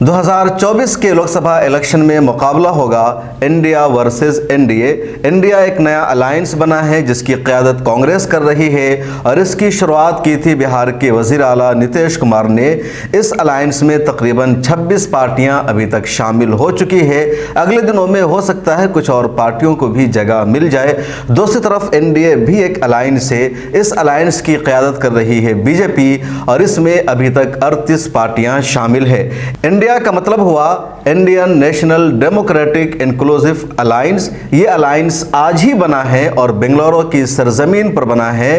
2024 के लोकसभा इलेक्शन में मुकाबला होगा इंडिया वर्सेस एनडीए। इंडिया एक नया अलायंस बना है जिसकी क़यादत कांग्रेस कर रही है और इसकी शुरुआत की थी बिहार के वज़ीर आला नीतीश कुमार ने। इस अलायंस में तकरीबन 26 पार्टियां अभी तक शामिल हो चुकी है। अगले दिनों में हो सकता है कुछ और पार्टियों को भी जगह मिल जाए। दूसरी तरफ एनडीए भी एक अलायंस है। इस अलायंस की क़यादत कर रही है बीजेपी और इसमें अभी तक 38 पार्टियां शामिल है। इंडिया का मतलब हुआ Indian national democratic inclusive alliance. ये अलायंस आज ही बना है और बेंगलुरु की सरजमीन पर बना है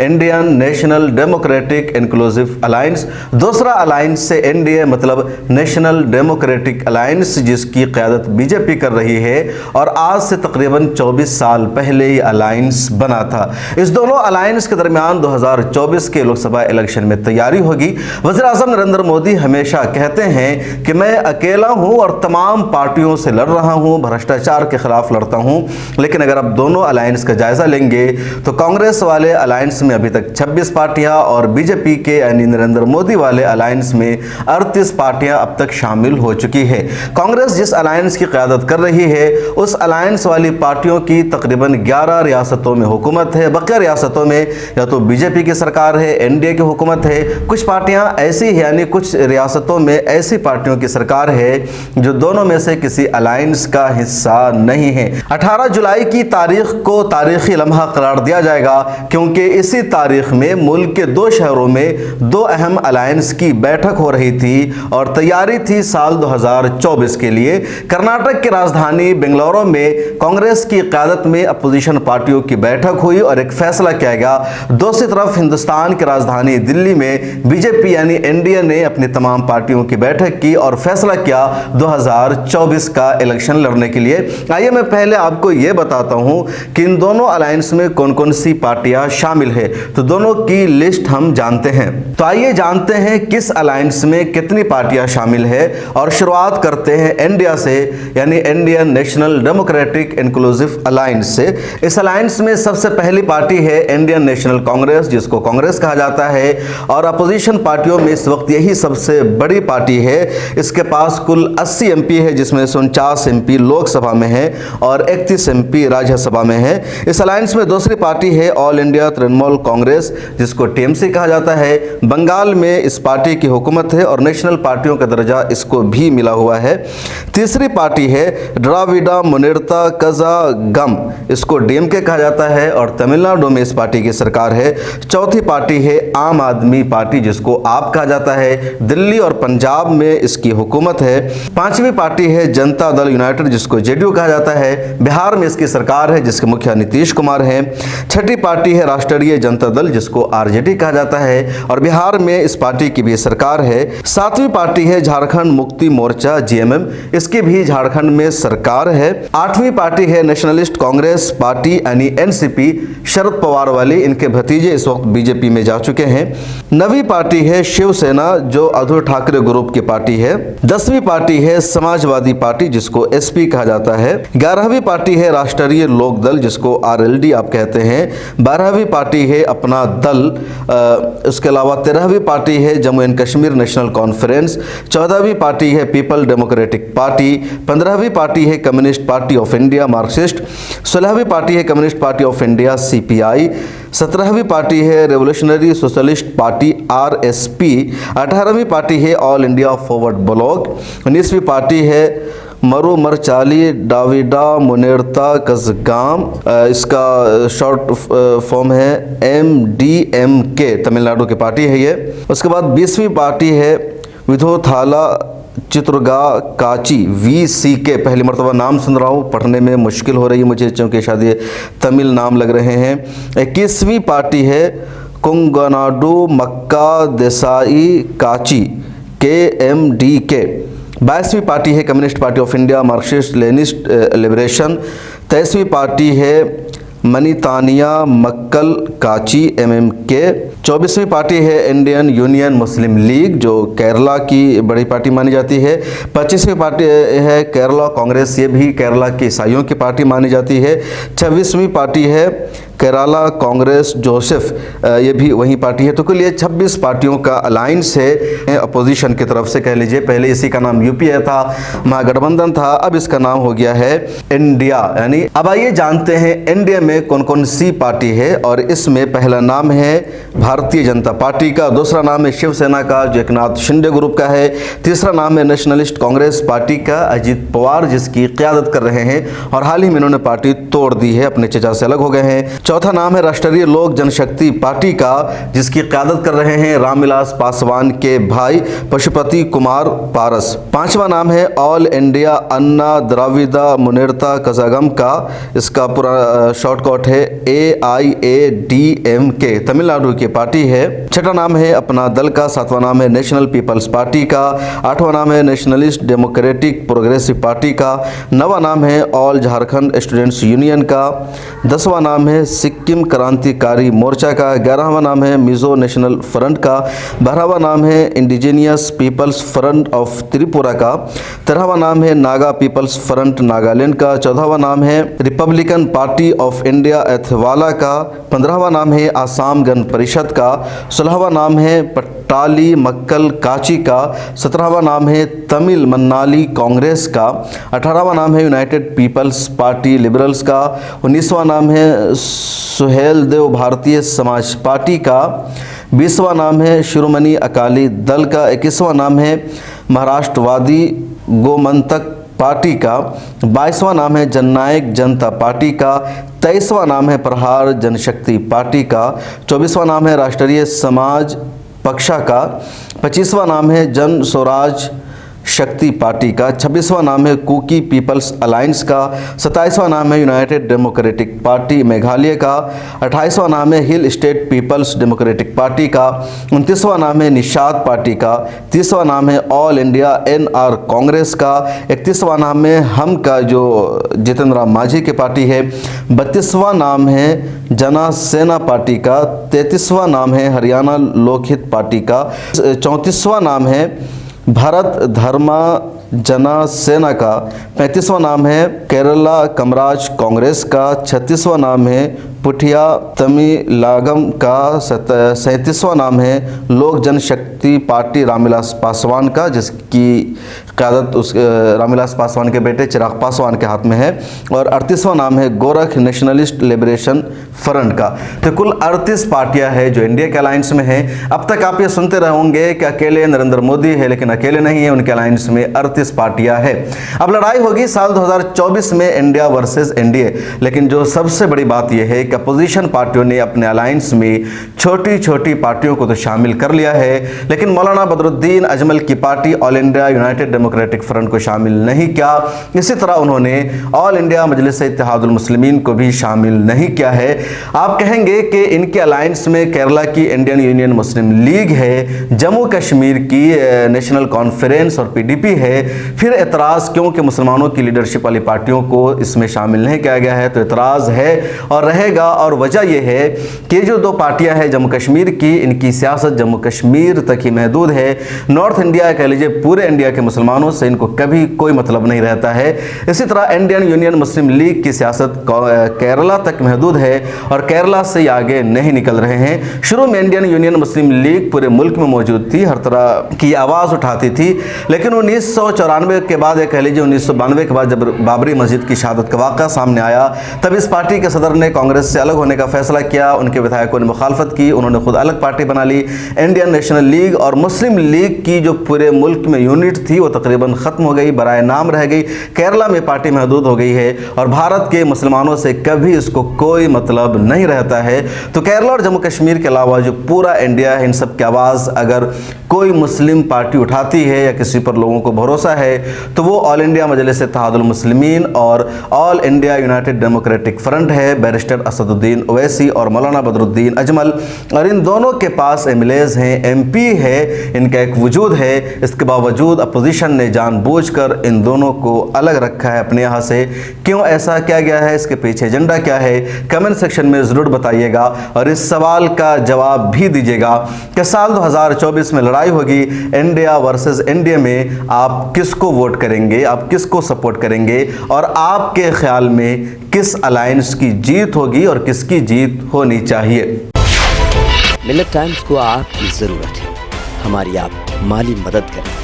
Indian national democratic inclusive alliance. दूसरा अलायंस से एनडीए मतलब नेशनल डेमोक्रेटिक अलायंस जिसकी क़यादत बीजेपी कर रही है और आज से तकरीबन 24 साल पहले ये अलायंस बना था। इस दोनों अलायंस के दरमियान 2024 के लोकसभा इलेक्शन में तैयारी होगी। वज़ीर आज़म नरेंद्र मोदी हमेशा कहते हैं कि मैं अकेला हूं और तमाम पार्टियों से लड़ रहा हूं, भ्रष्टाचार के खिलाफ लड़ता हूं। लेकिन अगर आप दोनों अलायंस का जायजा लेंगे तो कांग्रेस वाले अलायंस में अभी तक 26 पार्टियां और बीजेपी के यानी नरेंद्र मोदी वाले अलायंस में 38 पार्टियां अब तक शामिल हो चुकी है। कांग्रेस जिस अलायंस की क़यादत कर रही है उस अलायंस वाली पार्टियों की तकरीबन 11 रियासतों में हुकूमत है। बाकी रियासतों में या तो बीजेपी की सरकार है, एनडीए की हुकूमत है। कुछ पार्टियां ऐसी है यानी कुछ रियासतों में ऐसी पार्टियों की सरकार है जो दोनों में से किसी अलायंस का हिस्सा नहीं है। 18 जुलाई की तारीख को तारीखी लम्हा करार दिया जाएगा क्योंकि इसी तारीख में मुल्क के 2 शहरों में 2 अहम अलायंस की बैठक हो रही थी और तैयारी थी साल 2024 के लिए। कर्नाटक की राजधानी बेंगलुरु में कांग्रेस की क़यादत में अपोजिशन पार्टियों की बैठक हुई और एक फैसला किया गया। दूसरी तरफ हिंदुस्तान की राजधानी दिल्ली में बीजेपी यानी एनडीए ने अपनी तमाम पार्टियों की बैठक की और फैसला किया 2024 का इलेक्शन लड़ने के लिए। आइए मैं पहले आपको यह बताता हूं कि इन दोनों अलायंस में कौन कौन सी पार्टियां शामिल है। तो दोनों की लिस्ट हम जानते हैं। तो आइए जानते हैं किस अलायंस में कितनी पार्टियां शामिल है और शुरुआत करते हैं इंडिया से यानी Indian national democratic inclusive alliance से। इस अलायंस में सबसे पहली पार्टी है इंडियन नेशनल कांग्रेस जिसको कांग्रेस कहा जाता है और अपोजिशन पार्टियों में इस वक्त यही सबसे बड़ी पार्टी है। इसके पास कुल 80 एमपी है जिसमें 49 एमपी लोकसभा में है और 31 एमपी राज्यसभा में है। इस अलायंस में दूसरी पार्टी है ऑल इंडिया तृणमूल कांग्रेस जिसको टीएमसी कहा जाता है। बंगाल में इस पार्टी की हुकूमत है और नेशनल पार्टियों का दर्जा इसको भी मिला हुआ है। तीसरी पार्टी है द्राविड़ा मुनेत्र कज़ागम, इसको डीएमके कहा जाता है और तमिलनाडु में इस पार्टी की सरकार है। चौथी पार्टी है आम आदमी पार्टी जिसको आप कहा जाता है। दिल्ली और पंजाब में इसकी हुकूमत है। पांचवी पार्टी है जनता दल यूनाइटेड जिसको जेडीयू कहा जाता है। बिहार में इसकी सरकार है जिसके मुखिया नीतीश कुमार हैं। छठी पार्टी है राष्ट्रीय जनता दल जिसको आरजेडी कहा जाता है और बिहार में इस पार्टी की भी सरकार है। सातवीं पार्टी है झारखंड मुक्ति मोर्चा जीएमएम, इसकी भी झारखंड में सरकार है। आठवीं पार्टी है नेशनलिस्ट कांग्रेस पार्टी यानी एनसीपी, शरद पवार वाली, इनके भतीजे इस वक्त बीजेपी में जा चुके हैं। नवीं पार्टी है शिवसेना जो उद्धव ठाकरे ग्रुप की पार्टी है। 10वीं पार्टी है समाजवादी पार्टी जिसको एसपी कहा जाता है। 11वीं पार्टी है राष्ट्रीय लोक दल जिसको आरएलडी आप कहते हैं। 12वीं पार्टी है अपना दल। इसके अलावा 13वीं पार्टी है Jammu and Kashmir national conference. 14वीं पार्टी है पीपल डेमोक्रेटिक पार्टी। 15वीं पार्टी है communist party of India Marxist. 16वीं पार्टी है communist party of India CPI. 17वीं पार्टी है रेवोल्यूशनरी सोशलिस्ट पार्टी आरएसपी। 18वीं पार्टी है ऑल इंडिया फॉरवर्ड ब्लॉक। 19वीं पार्टी है मरु मरचाली द्राविड़ा मुनेत्र कज़ागम, इसका शॉर्ट फॉर्म है एमडीएमके, तमिलनाडु की पार्टी है ये। उसके बाद 20वीं पार्टी है विधोथाला चित्रगा काची वीसीके, पहली मरतबा नाम सुन रहा हूँ, पढ़ने में मुश्किल हो रही है मुझे क्योंकि शायद ये तमिल नाम लग रहे हैं। 21वीं पार्टी है कुंगनाडु मक्का देसाई काची KMDK। 22वीं पार्टी है communist party of India Marxist Leninist liberation. 23वीं पार्टी है मनीतानिया मक्कल काची MMK। 24वीं पार्टी है इंडियन यूनियन मुस्लिम लीग जो केरला की बड़ी पार्टी मानी जाती है। 25वीं पार्टी है केरला कांग्रेस, ये भी केरला के ईसाइयों की पार्टी मानी जाती है। 26वीं पार्टी है केरला कांग्रेस जोसेफ ये भी वही पार्टी है। तो कुल ये 26 पार्टियों का अलायंस है अपोजिशन की तरफ से, कह लीजिए। पहले इसी का नाम यूपीए था, महागठबंधन था, अब इसका नाम हो गया है इंडिया। यानी अब आइए जानते हैं इंडिया में कौन कौन सी पार्टी है। और इसमें पहला नाम है भारतीय जनता पार्टी का, दूसरा नाम है शिवसेना का जो एकनाथ शिंदे ग्रुप का है, तीसरा नाम है नेशनलिस्ट कांग्रेस पार्टी का अजीत पवार जिसकी क़यादत कर रहे हैं और हाल ही में इन्होंने पार्टी तोड़ दी है, अपने चचा से अलग हो गए हैं। चौथा नाम है राष्ट्रीय लोक जनशक्ति पार्टी का जिसकी क़यादत कर रहे हैं रामविलास पासवान के भाई पशुपति कुमार पारस। पांचवा नाम है ऑल इंडिया अन्ना द्राविड़ा मुनेत्र कज़ागम का, इसका पूरा शॉर्टकट है AIADMK, तमिलनाडु की पार्टी है। छठा नाम है अपना दल का, सातवां नाम है नेशनल पीपल्स पार्टी का, आठवां नाम है नेशनलिस्ट डेमोक्रेटिक प्रोग्रेसिव पार्टी का, नवा नाम है ऑल झारखंड स्टूडेंट्स यूनियन का, 10वां नाम है सिक्किम क्रांतिकारी मोर्चा का, 11वां नाम है मिजो नेशनल फ्रंट का, 12वां नाम है indigenous peoples front of Tripura का, 13वां नाम है नागा पीपल्स फ्रंट नागालैंड का, 14वां नाम है रिपब्लिकन पार्टी ऑफ इंडिया एथवाला का, 15वां नाम है आसाम गण परिषद का, 16वां नाम है पट्टाली मक्कल काची का, 17वां नाम है तमिल मन्नाली कांग्रेस का, 18वां नाम है यूनाइटेड पीपल्स पार्टी लिबरल्स का, 19वां नाम है सुहेल देव भारतीय समाज पार्टी का, 20वां नाम है शिरोमणि अकाली दल का, 21वां नाम है महाराष्ट्रवादी गोमंतक पार्टी का, 22वां नाम है जननायक जनता पार्टी का, 23वां नाम है प्रहार जनशक्ति पार्टी का, 24वां नाम है राष्ट्रीय समाज पक्षा का, 25वां नाम है जन स्वराज शक्ति पार्टी का, 26वां नाम है कुकी पीपल्स अलायंस का, 27वां नाम है यूनाइटेड डेमोक्रेटिक पार्टी मेघालय का, 28वां नाम है hill state peoples democratic party का, 29वां नाम है निषाद पार्टी का, 30वां नाम है ऑल इंडिया NR कांग्रेस का, 31वां नाम है हम का जो जितेंद्र राम मांझी की पार्टी है, 32वां नाम है जना सेना पार्टी का, 33वां नाम है हरियाणा लोकहित पार्टी का, 34वां नाम है भारत धर्मा जना सेना का, 35वां नाम है केरला कमराज कांग्रेस का, 36वां नाम है पुठिया तमिलागम का, 37वां नाम है लोक जनशक्ति पार्टी रामविलास पासवान का जिसकी क़यादत उस रामविलास पासवान के बेटे चिराग पासवान के हाथ में है, और 38वां नाम है गोरख नेशनलिस्ट लिबरेशन फ्रंट का। तो कुल 38 पार्टियां हैं जो इंडिया के अलायंस में हैं। अब तक आप ये सुनते रहोगे कि अकेले नरेंद्र मोदी है, लेकिन अकेले नहीं है, उनके अलायंस में 38 पार्टियां हैं। अब लड़ाई होगी साल 2024 में इंडिया वर्सेस एनडीए, लेकिन जो सबसे बड़ी बात यह है कि अपोजिशन पार्टियों ने अपने अलायंस में छोटी छोटी पार्टियों को तो शामिल कर लिया है, लेकिन मौलाना बदरुद्दीन अजमल की party all India United democratic front को शामिल नहीं किया। इसी तरह उन्होंने ऑल इंडिया मजलिस इत्तेहादुल मुस्लिमीन को भी शामिल नहीं किया है। आप कहेंगे कि इनके अलायंस में केरला की इंडियन यूनियन मुस्लिम लीग है, जम्मू कश्मीर की नेशनल कॉन्फ्रेंस और PDP है, फिर एतराज़ क्यों कि मुसलमानों की लीडरशिप वाली पार्टियों को इसमें शामिल नहीं किया गया है? तो एतराज़ है और रहेगा, और वजह यह है कि जो दो पार्टियां हैं जम्मू कश्मीर की, इनकी सियासत जम्मू कश्मीर तक ही महदूद है। नॉर्थ इंडिया कह लीजिए पूरे इंडिया के मुसलमानों से इनको कभी कोई मतलब नहीं रहता है। इसी तरह इंडियन यूनियन मुस्लिम लीग की सियासत केरला तक महदूद है और केरला से आगे नहीं निकल रहे हैं। शुरू में इंडियन यूनियन मुस्लिम लीग पूरे मुल्क में मौजूद थी, हर तरह की आवाज़ उठाती थी, लेकिन 1994 के बाद या कह लीजिए 1992 के बाद जब बाबरी मस्जिद की शहादत का वाक़ा सामने आया, तब इस पार्टी के सदर ने कांग्रेस से अलग होने का फैसला किया। उनके विधायकों ने मुखालफत की, उन्होंने खुद अलग पार्टी बना ली, इंडियन नेशनल लीग। और मुस्लिम लीग की जो पूरे मुल्क में यूनिट थी वो तकरीबन ख़त्म हो गई, बराए नाम रह गई। केरला में पार्टी महदूद हो गई है और भारत के मुसलमानों से कभी इसको कोई मतलब नहीं रहता है। तो केरला और जम्मू कश्मीर के अलावा जो पूरा इंडिया है, इन सब की आवाज़ अगर कोई मुस्लिम पार्टी उठाती है या किसी पर लोगों को भरोसा है तो वो ऑल इंडिया मजलिस इत्तेहादुल मुस्लिमीन और all India United democratic front है। बैरिस्टर असदुद्दीन ओवैसी और मौलाना बदरुद्दीन अजमल, और इन दोनों के पास MLAs हैं, MP है, इनका एक वजूद है। इसके बावजूद अपोजिशन ने जानबूझकर इन दोनों को अलग रखा है अपने यहाँ से। क्यों ऐसा किया गया है, इसके पीछे एजेंडा क्या है, कमेंट सेक्शन में ज़रूर बताइएगा और इस सवाल का जवाब भी दीजिएगा कि साल 2024 में लड़ाई होगी इंडिया वर्सेस इंडिया में, आप किसको वोट करेंगे, आप किसको सपोर्ट करेंगे और और आपके ख्याल में किस अलायंस की जीत होगी और किसकी जीत होनी चाहिए? मिल्लत टाइम्स को आपकी ज़रूरत है, हमारी आप माली मदद करें।